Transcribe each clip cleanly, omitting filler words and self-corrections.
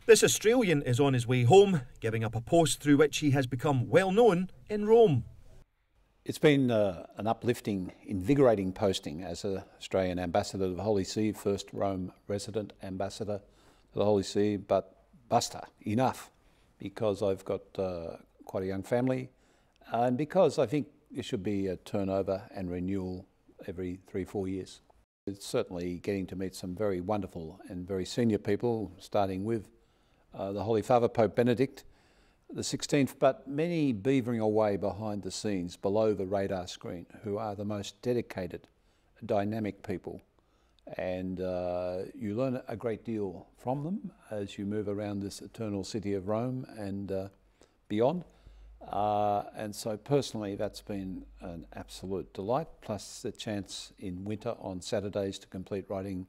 This Australian is on his way home, giving up a post through which he has become well known in Rome. It's been an uplifting, invigorating posting as an Australian Ambassador to the Holy See, first Rome resident Ambassador to the Holy See, but basta, enough, because I've got quite a young family and because I think there should be a turnover and renewal every 3-4 years. It's certainly getting to meet some very wonderful and very senior people, starting with the Holy Father, Pope Benedict XVI, but many beavering away behind the scenes, below the radar screen, who are the most dedicated, dynamic people. And you learn a great deal from them as you move around this eternal city of Rome and beyond. And so personally, that's been an absolute delight, plus the chance in winter on Saturdays to complete writing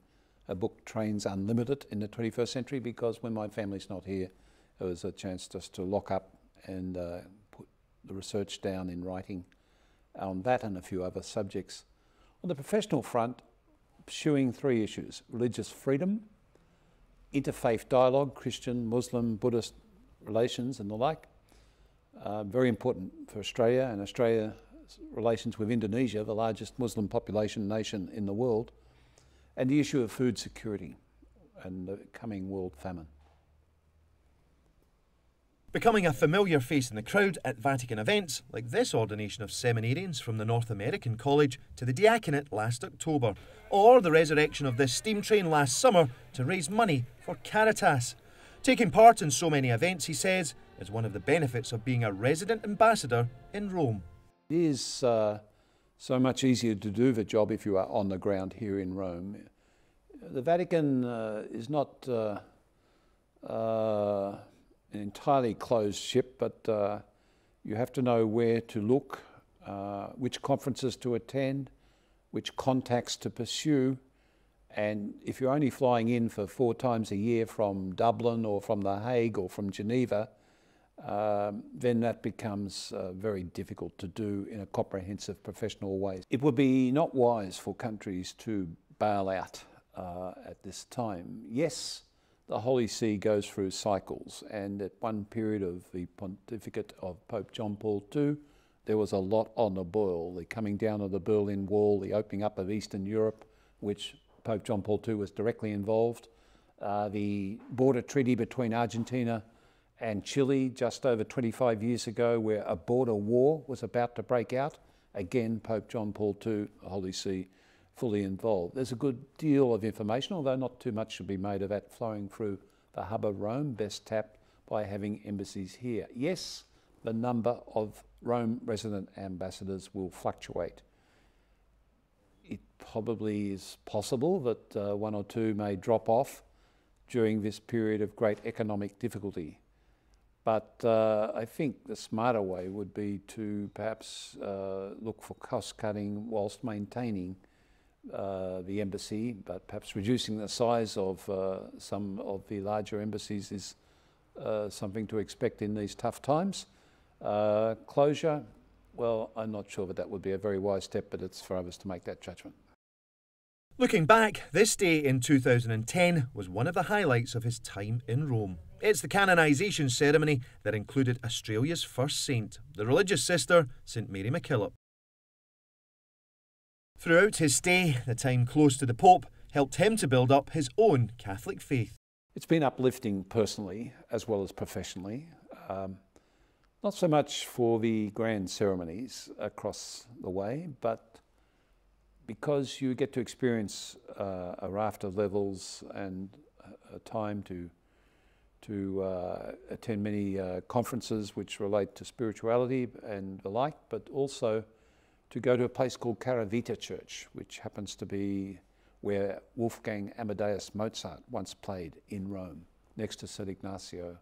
a book, Trains Unlimited in the 21st Century, because when my family's not here, it was a chance just to lock up and put the research down in writing on that and a few other subjects. On the professional front, pursuing 3 issues: religious freedom, interfaith dialogue, Christian, Muslim, Buddhist relations and the like. Very important for Australia and Australia's relations with Indonesia, the largest Muslim population nation in the world, and the issue of food security and the coming world famine. Becoming a familiar face in the crowd at Vatican events, like this ordination of seminarians from the North American College to the diaconate last October, or the resurrection of this steam train last summer to raise money for Caritas. Taking part in so many events, he says, is one of the benefits of being a resident ambassador in Rome. It is so much easier to do the job if you are on the ground here in Rome. The Vatican is not an entirely closed ship, but you have to know where to look, which conferences to attend, which contacts to pursue. And if you're only flying in for 4 times a year from Dublin or from The Hague or from Geneva, then that becomes very difficult to do in a comprehensive professional way. It would be not wise for countries to bail out at this time. Yes, the Holy See goes through cycles, and at one period of the pontificate of Pope John Paul II, there was a lot on the boil. The coming down of the Berlin Wall, the opening up of Eastern Europe, which Pope John Paul II was directly involved, the border treaty between Argentina and Chile just over 25 years ago, where a border war was about to break out. Again, Pope John Paul II, the Holy See, fully involved. There's a good deal of information, although not too much should be made of that flowing through the hub of Rome, best tapped by having embassies here. Yes, the number of Rome resident ambassadors will fluctuate. It probably is possible that 1 or 2 may drop off during this period of great economic difficulty. But I think the smarter way would be to perhaps look for cost cutting whilst maintaining the embassy, but perhaps reducing the size of some of the larger embassies is something to expect in these tough times. Closure, well, I'm not sure that would be a very wise step, but it's for others to make that judgment. Looking back, this day in 2010 was one of the highlights of his time in Rome. It's the canonisation ceremony that included Australia's first saint, the religious sister, St Mary MacKillop. Throughout his stay, the time close to the Pope helped him to build up his own Catholic faith. It's been uplifting personally as well as professionally. Not so much for the grand ceremonies across the way, but because you get to experience a raft of levels and a time to attend many conferences which relate to spirituality and the like, but also to go to a place called Cara Vita Church, which happens to be where Wolfgang Amadeus Mozart once played in Rome, next to Saint Ignazio.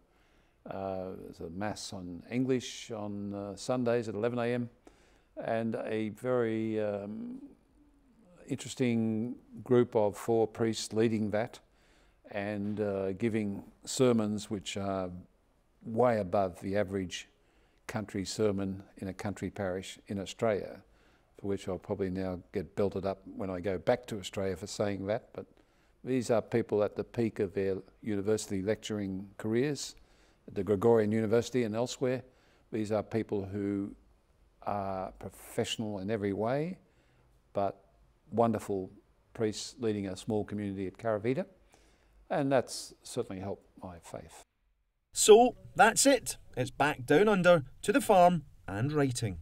There's a mass on English on Sundays at 11 a.m. and a very interesting group of 4 priests leading that and giving sermons which are way above the average country sermon in a country parish in Australia, for which I'll probably now get belted up when I go back to Australia for saying that, but These are people at the peak of their university lecturing careers at the Gregorian University and elsewhere. These are people who are professional in every way, but wonderful priests leading a small community at Cara Vita, and that's certainly helped my faith. So that's it. It's back down under to the farm and writing.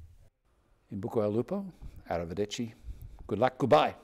In buco al lupo, arrivederci, good luck, goodbye.